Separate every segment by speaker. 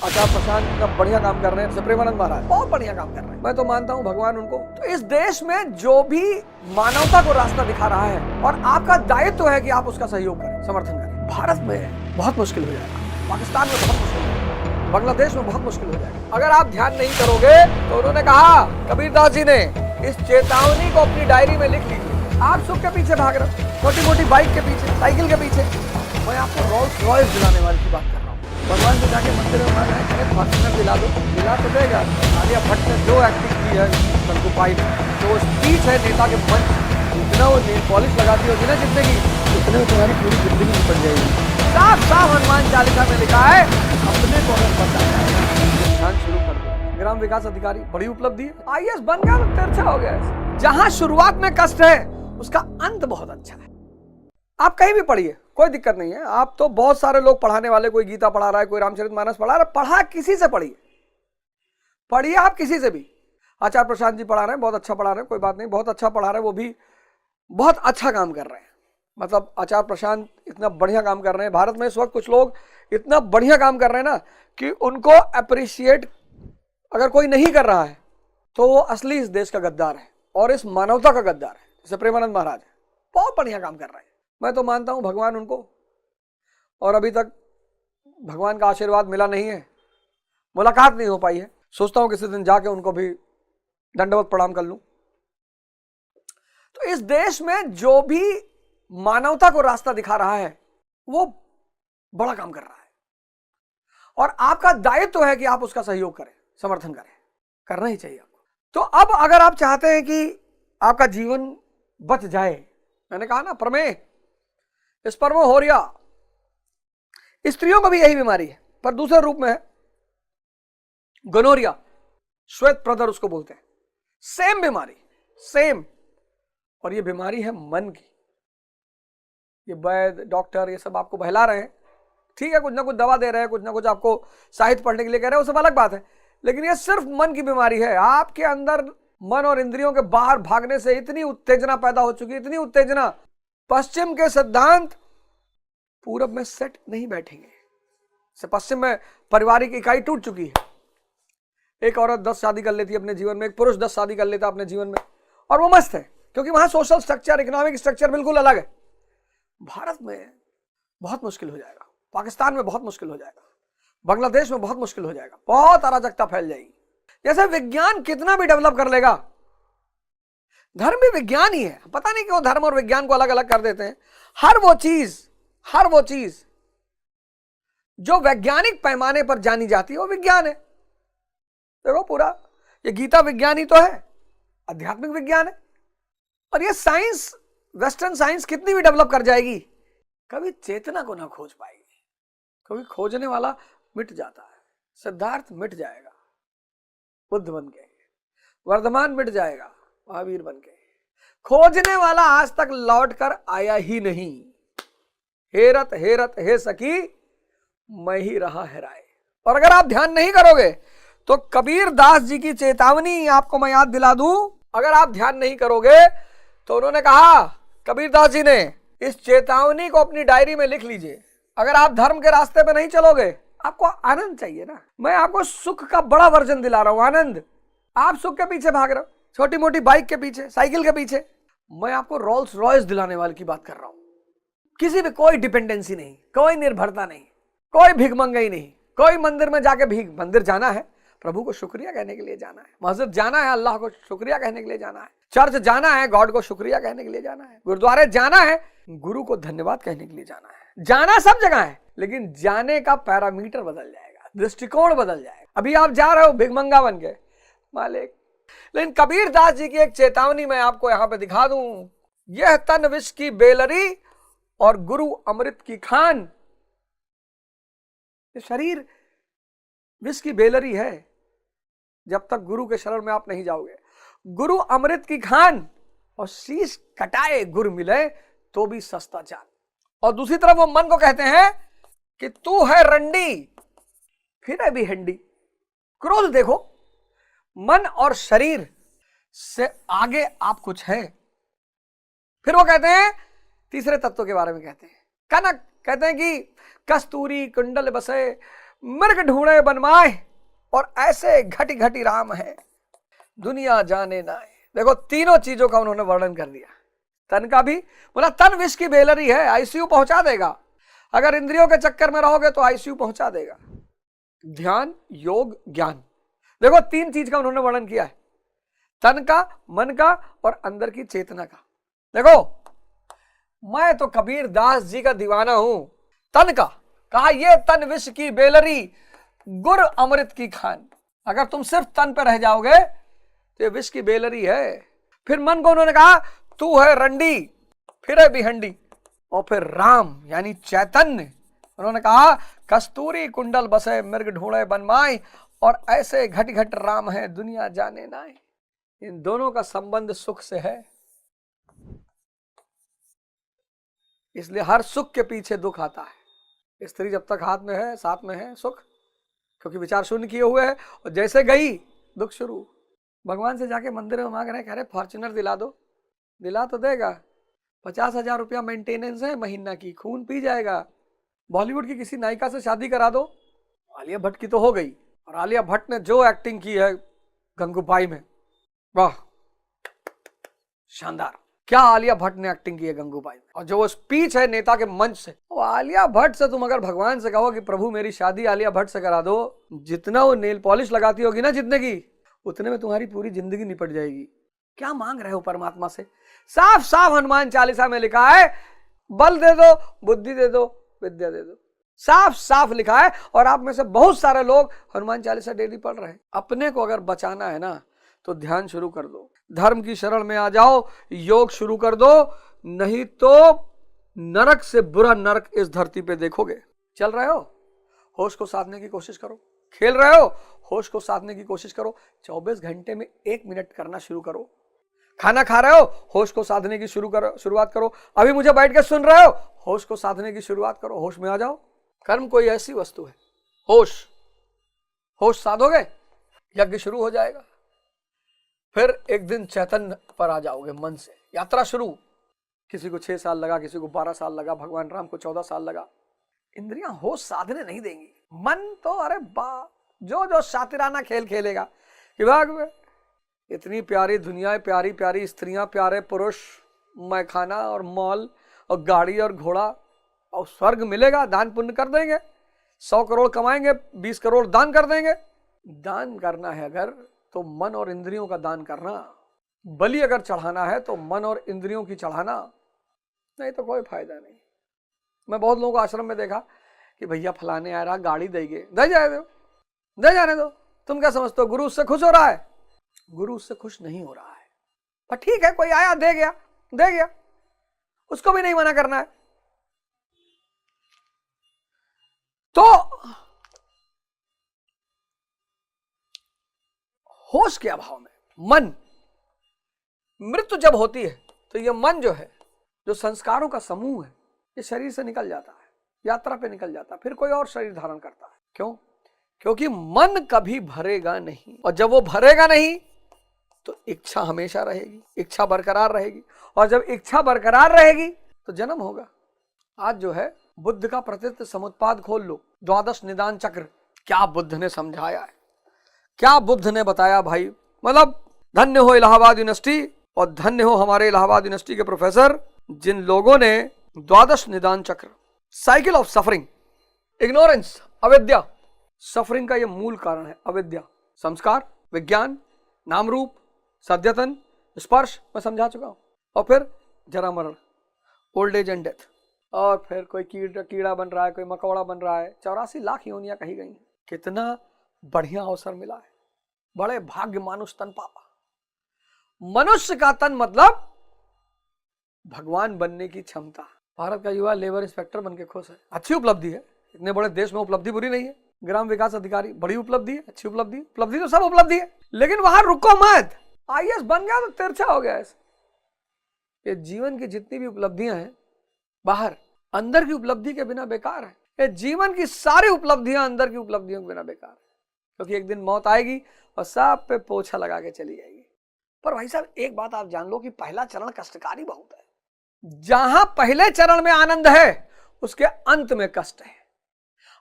Speaker 1: आचार्य प्रशांत का बढ़िया काम कर रहे हैं, प्रेमानंद महाराज बहुत बढ़िया काम कर रहे हैं। मैं तो मानता हूं भगवान उनको। तो इस देश में जो भी मानवता को रास्ता दिखा रहा है और आपका दायित्व है कि आप उसका सहयोग करें, समर्थन करें। भारत में बहुत मुश्किल हो जाएगा, पाकिस्तान में बहुत मुश्किल हो जाएगा, बांग्लादेश में बहुत मुश्किल हो जाएगा अगर आप ध्यान नहीं करोगे। तो उन्होंने कहा, कबीरदास जी ने, इस चेतावनी को अपनी डायरी में लिख लीजिए। आप सुख के पीछे भाग रहे हो, छोटी मोटी बाइक के पीछे, साइकिल के पीछे। मैं आपको रोल्स रॉयस दिलाने वाली की बात कर रहा हूँ। भगवान से जाके मंदिर में मांगा है, अरे फॉर्च्यूनर दिला दो, दिला तो देगा। आलिया भट्ट ने जो एक्टिंग की है कंकुपाई में, जो स्पीच है नेता के मंच, जितना वो नेल पॉलिश लगाती होगी ना जितने की, उतने में तुम्हारी पूरी जिंदगी निपट जाएगी। साफ साफ हनुमान चालीसा में लिखा है, अपने को अगर पता है ध्यान शुरू कर दो। ग्राम विकास अधिकारी बड़ी उपलब्धि है, आईएएस बन गया तो तिरछा हो गया। जहां शुरुआत में कष्ट है उसका अंत बहुत अच्छा है। आप कहीं भी पढ़िए, कोई दिक्कत नहीं है। आप तो बहुत सारे लोग पढ़ाने वाले, कोई गीता पढ़ा रहा है, कोई रामचरितमानस पढ़ा रहा है, पढ़ा किसी से पढ़िए, पढ़िए आप किसी से भी। आचार्य प्रशांत जी पढ़ा रहे हैं, बहुत अच्छा पढ़ा रहे हैं, कोई बात नहीं, बहुत अच्छा पढ़ा रहे हैं, वो भी बहुत अच्छा काम कर रहे हैं। मतलब आचार्य प्रशांत इतना बढ़िया काम कर रहे हैं। भारत में इस वक्त कुछ लोग इतना बढ़िया काम कर रहे हैं ना कि उनको अप्रिशिएट अगर कोई नहीं कर रहा है तो वो असली इस देश का गद्दार है और इस मानवता का गद्दार है। जैसे प्रेमानंद महाराज है, बहुत बढ़िया काम कर रहे हैं। मैं तो मानता हूं भगवान उनको, और अभी तक भगवान का आशीर्वाद मिला नहीं है, मुलाकात नहीं हो पाई है। सोचता हूं किसी दिन जाके उनको भी दंडवत प्रणाम कर लूं। तो इस देश में जो भी मानवता को रास्ता दिखा रहा है वो बड़ा काम कर रहा है, और आपका दायित्व है कि आप उसका सहयोग करें, समर्थन करें, करना ही चाहिए आपको। तो अब अगर आप चाहते हैं कि आपका जीवन बच जाए, मैंने कहा ना प्रमेय, स्पर्मो होरिया, स्त्रियों को भी यही बीमारी है पर दूसरे रूप में है, गोनोरिया, श्वेत प्रदर उसको बोलते हैं। सेम बीमारी, सेम, और ये बीमारी है मन की। ये वैद्य डॉक्टर ये सब आपको बहला रहे हैं, ठीक है, कुछ ना कुछ दवा दे रहे हैं, कुछ ना कुछ आपको साहित्य पढ़ने के लिए कह रहे हैं, वो सब अलग बात है, लेकिन ये सिर्फ मन की बीमारी है। आपके अंदर मन और इंद्रियों के बाहर भागने से इतनी उत्तेजना पैदा हो चुकी है, इतनी उत्तेजना, पश्चिम के सिद्धांत पूरब में सेट नहीं बैठेंगे। पश्चिम में पारिवारिक इकाई टूट चुकी है। एक औरत 10 शादी कर लेती है अपने जीवन में, एक पुरुष 10 शादी कर लेता है अपने जीवन में, और वो मस्त है क्योंकि वहां सोशल स्ट्रक्चर, इकोनॉमिक स्ट्रक्चर बिल्कुल अलग है। भारत में बहुत मुश्किल हो जाएगा, पाकिस्तान में बहुत मुश्किल हो जाएगा, बांग्लादेश में बहुत मुश्किल हो जाएगा, बहुत अराजकता फैल जाएगी। जैसे विज्ञान कितना भी डेवलप कर लेगा, धर्म भी विज्ञान ही है। पता नहीं क्यों धर्म और विज्ञान को अलग अलग कर देते हैं। हर वो चीज जो वैज्ञानिक पैमाने पर जानी जाती है वो विज्ञान है। देखो पूरा ये गीता विज्ञान ही तो है, आध्यात्मिक विज्ञान है। और ये साइंस, वेस्टर्न साइंस कितनी भी डेवलप कर जाएगी, कभी चेतना को ना खोज पाएगी। कभी खोजने वाला मिट जाता है। सिद्धार्थ मिट जाएगा बुद्ध बन के, वर्धमान मिट जाएगा महावीर बन के, खोजने वाला आज तक लौट कर आया ही नहीं। हेरत हेरत हे सखी मैं ही रहा हेराए। और अगर आप ध्यान नहीं करोगे तो कबीर दास जी की चेतावनी आपको मैं याद दिला दूं। अगर आप ध्यान नहीं करोगे तो उन्होंने कहा, कबीर दास जी ने, इस चेतावनी को अपनी डायरी में लिख लीजिए। अगर आप धर्म के रास्ते पे नहीं चलोगे, आपको आनंद चाहिए ना, मैं आपको सुख का बड़ा वर्जन दिला रहा हूं, आनंद। आप सुख के पीछे भाग रहे हो, छोटी मोटी बाइक के पीछे, साइकिल के पीछे। मैं आपको रोल्स रॉयस दिलाने वाले की बात कर रहा हूं। किसी पे कोई डिपेंडेंसी नहीं, कोई निर्भरता नहीं, कोई भिखमंगाई नहीं, कोई मंदिर में जाके मंदिर जाना है प्रभु को शुक्रिया कहने के लिए जाना है, मस्जिद जाना है अल्लाह को शुक्रिया कहने के लिए जाना है, चर्च जाना है गॉड को शुक्रिया कहने के लिए जाना है, गुरुद्वारे जाना है गुरु को धन्यवाद कहने के लिए जाना है। जाना सब जगह है, लेकिन जाने का पैरामीटर बदल जाएगा, दृष्टिकोण बदल जाएगा। अभी आप जा रहे हो भिखमंगा बन के मालिक। लेकिन कबीर दास जी की एक चेतावनी मैं आपको यहां पे दिखा दूं, यह तन विष की बेलरी और गुरु अमृत की खान। ये शरीर विष की बेलरी है, जब तक गुरु के शरण में आप नहीं जाओगे। गुरु अमृत की खान, और शीश कटाए गुरु मिले तो भी सस्ता जान। और दूसरी तरफ वो मन को कहते हैं कि तू है रंडी फिर है भी हंडी। क्रोध देखो, मन और शरीर से आगे आप कुछ है। फिर वो कहते हैं तीसरे तत्व के बारे में कहते हैं, कनक कहते हैं कि कस्तूरी कुंडल बसे मृग ढूंढे बनमाए और ऐसे घटी घटी राम है दुनिया जाने नाए। देखो तीनों चीजों का उन्होंने वर्णन कर दिया। तन का भी बोला, तन विष की बेलरी है, आईसीयू पहुंचा देगा। अगर इंद्रियों के चक्कर में रहोगे तो आईसीयू पहुंचा देगा। ध्यान, योग, ज्ञान, देखो तीन चीज का उन्होंने वर्णन किया है, तन का, मन का और अंदर की चेतना का। देखो मैं तो कबीर दास जी का दीवाना हूं। तन का कहा, ये तन विष की बेलरी गुर अमृत की खान। अगर तुम सिर्फ तन पे रह जाओगे तो ये विष की बेलरी है। फिर मन को उन्होंने कहा, तू है रंडी, फिर है बिहंडी। और फिर राम यानी चैतन्य, उन्होंने कहा कस्तूरी कुंडल बसे मृग ढूंढे बनमाई और ऐसे घट घट राम है दुनिया जाने नाई। इन दोनों का संबंध सुख से है, इसलिए हर सुख के पीछे दुख आता है। स्त्री जब तक हाथ में है, साथ में है सुख, क्योंकि विचार शून्य किए हुए है। और जैसे गई दुख शुरू। भगवान से जाके मंदिर में मांग रहे हैं, कह रहे फॉर्च्यूनर दिला दो, दिला तो देगा, 50,000 रुपया मेंटेनेंस है महीना की, खून पी जाएगा। बॉलीवुड की किसी नायिका से शादी करा दो। आलिया भट्ट की तो हो गई, और आलिया भट्ट ने जो एक्टिंग की है गंगूबाई में, वाह शानदार। क्या आलिया भट्ट ने एक्टिंग की है गंगूबाई में, और जो वो स्पीच है नेता के मंच से, वो आलिया भट्ट से तुम अगर भगवान से कहो कि प्रभु मेरी शादी आलिया भट्ट से करा दो, जितना वो नेल पॉलिश लगाती होगी ना जितने की, उतने में तुम्हारी पूरी जिंदगी निपट जाएगी। क्या मांग रहे हो परमात्मा से? साफ साफ हनुमान चालीसा में लिखा है, बल दे दो, बुद्धि दे दो, विद्या दे दो, साफ साफ लिखा है। और आप में से बहुत सारे लोग हनुमान चालीसा डेली पढ़ रहे हैं। अपने को अगर बचाना है ना तो ध्यान शुरू कर दो, धर्म की शरण में आ जाओ, योग शुरू कर दो, नहीं तो नरक से बुरा नरक इस धरती पे देखोगे। चल रहे हो, होश को साधने की कोशिश करो। खेल रहे हो, होश को साधने की कोशिश करो। 24 घंटे में 1 मिनट करना शुरू करो। खाना खा रहे हो, होश को साधने की शुरुआत करो। अभी मुझे बैठ के सुन रहे हो, होश को साधने की शुरुआत करो, होश में आ जाओ। कर्म कोई ऐसी वस्तु है, होश साधोगे, यज्ञ शुरू हो जाएगा। फिर एक दिन चैतन्य पर आ जाओगे, मन से यात्रा शुरू। किसी को 6 साल लगा, किसी को 12 साल लगा, भगवान राम को 14 साल लगा। इंद्रियां होश साधने नहीं देंगी। मन तो अरे जो शातिराना खेल खेलेगा कि भाग में इतनी प्यारी दुनिया, प्यारी प्यारी स्त्रियां, प्यारे पुरुष, मैखाना और मॉल और गाड़ी और घोड़ा, और स्वर्ग मिलेगा, दान पुण्य कर देंगे, 100 करोड़ कमाएंगे, 20 करोड़ दान कर देंगे। दान करना है अगर तो मन और इंद्रियों का दान करना। बलि अगर चढ़ाना है तो मन और इंद्रियों की चढ़ाना, नहीं तो कोई फायदा नहीं। मैं बहुत लोगों को आश्रम में देखा कि भैया फलाने आ रहा, गाड़ी देंगे, दे जाने दो। तुम क्या समझते हो गुरु उससे खुश हो रहा है? गुरु उससे खुश नहीं हो रहा है, पर ठीक है, कोई आया दे गया, उसको भी नहीं मना करना है। तो होश के अभाव में मन, मृत्यु जब होती है तो यह मन जो है, जो संस्कारों का समूह है, ये शरीर से निकल जाता है, यात्रा पे निकल जाता है, फिर कोई और शरीर धारण करता है। क्यों? क्योंकि मन कभी भरेगा नहीं, और जब वो भरेगा नहीं तो इच्छा हमेशा रहेगी, इच्छा बरकरार रहेगी, और जब इच्छा बरकरार रहेगी तो जन्म होगा। आज जो है बुद्ध का प्रतित्व समुत्पाद खोल लो, 12 निदान चक्र, क्या बुद्ध ने समझाया है, क्या बुद्ध ने बताया भाई। मतलब धन्य हो इलाहाबाद यूनिवर्सिटी, और धन्य हो हमारे इलाहाबाद यूनिवर्सिटी के प्रोफेसर, जिन लोगों ने 12 निदान चक्र, साइकिल ऑफ सफरिंग, इग्नोरेंस, अविद्या, सफरिंग का ये मूल कारण है अविद्या, संस्कार, विज्ञान, नाम रूप, सद्यतन, स्पर्श, मैं समझा चुका हूं। और फिर जरा मरण, ओल्ड एज एंड डेथ, और फिर कोई कीड़ा बन रहा है, कोई मकौड़ा बन रहा है। 84 लाख योनियां कही गई। कितना बढ़िया अवसर मिला है, बड़े भाग्य मानुष तन पापा। मनुष्य का तन मतलब भगवान बनने की क्षमता। भारत का युवा लेबर इंस्पेक्टर बन के खुश है, अच्छी उपलब्धि है। इतने बड़े देश में उपलब्धि बुरी नहीं है। ग्राम विकास अधिकारी, बड़ी उपलब्धि है, अच्छी उपलब्धि है। उपलब्धि तो सब उपलब्धि है, लेकिन वहां रुको मत। आईएएस बन गया तो तिरछा हो गया ऐसे। ये जीवन की जितनी भी उपलब्धियां हैं बाहर, अंदर की उपलब्धि के बिना बेकार है। ये जीवन की सारी उपलब्धियां अंदर की उपलब्धियों के बिना बेकार है, क्योंकि एक दिन मौत आएगी और सब पे पोछा लगा के चली जाएगी। पर भाई साहब एक बात आप जान लो कि पहला चरण कष्टकारी बहुत है। जहां पहले चरण में आनंद है उसके अंत में कष्ट है।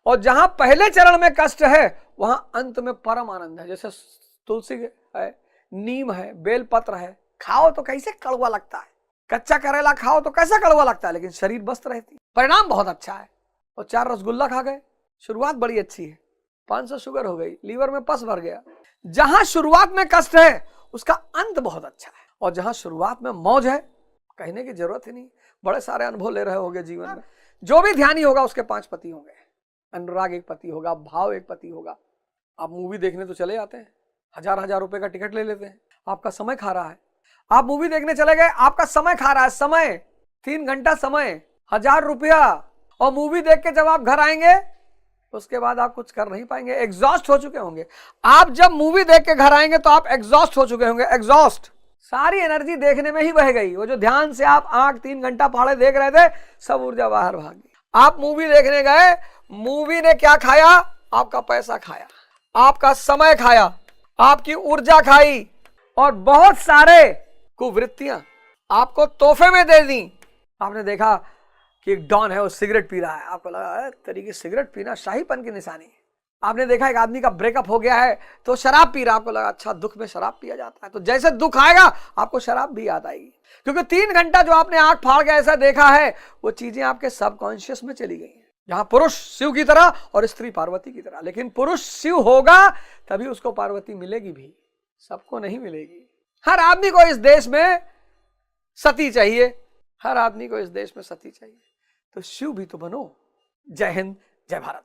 Speaker 1: और जहां पहले चरण में कष्ट है वहां अंत में परम आनंद है। जैसे तुलसी है, नीम है, बेलपत्र है, खाओ तो कैसे कड़वा लगता है, कच्चा करेला खाओ तो कैसा कड़वा लगता है, लेकिन शरीर मस्त रहती है, परिणाम बहुत अच्छा है। और 4 रसगुल्ला खा गए, शुरुआत बड़ी अच्छी है, 500 शुगर हो गई, लीवर में पस भर गया। जहां शुरुआत में कष्ट है उसका अंत बहुत अच्छा है, और जहां शुरुआत में मौज है कहने की जरूरत ही नहीं। बड़े सारे अनुभव ले रहे होंगे जीवन में। जो भी ध्यानी होगा उसके 5 पति होंगे, अनुराग एक पति होगा, भाव एक पति होगा। आप मूवी देखने तो चले जाते हैं, 1000-1000 रुपए का टिकट ले लेते हैं, आपका समय खा रहा है। आप मूवी देखने चले गए, आपका समय खा रहा है, समय 3 घंटा समय, 1000 रुपया। और मूवी देख के जब आप घर आएंगे उसके बाद आप कुछ कर नहीं पाएंगे, एग्जॉस्ट हो चुके होंगे। आप जब मूवी देख के घर आएंगे तो आप एग्जॉस्ट हो चुके होंगे, एग्जॉस्ट, सारी एनर्जी देखने में ही बह गई। वो जो ध्यान से आप आंख 3 घंटा पहाड़े देख रहे थे, सब ऊर्जा बाहर भाग गई। आप मूवी देखने गए, मूवी ने क्या खाया, आपका पैसा खाया, आपका समय खाया, आपकी ऊर्जा खाई, और बहुत सारे कुवृत्तियां आपको तोहफे में दे दी। आपने देखा कि एक डॉन है, वो सिगरेट पी रहा है, आपको लगा तरीके सिगरेट पीना शाहीपन की निशानी है। आपने देखा एक आदमी का ब्रेकअप हो गया है तो शराब पी रहा, आपको लगा अच्छा दुख में शराब पिया जाता है, तो जैसे दुख आएगा आपको शराब भी याद आएगी, क्योंकि 3 घंटा जो आपने आंख फाड़ के ऐसा देखा है वो चीजें आपके सबकॉन्शियस में चली गई हैं। जहां पुरुष शिव की तरह और स्त्री पार्वती की तरह, लेकिन पुरुष शिव होगा तभी उसको पार्वती मिलेगी भी, सबको नहीं मिलेगी। हर आदमी को इस देश में सती चाहिए, हर आदमी को इस देश में सती चाहिए, तो शिव भी तो बनो। जय हिंद, जय भारत।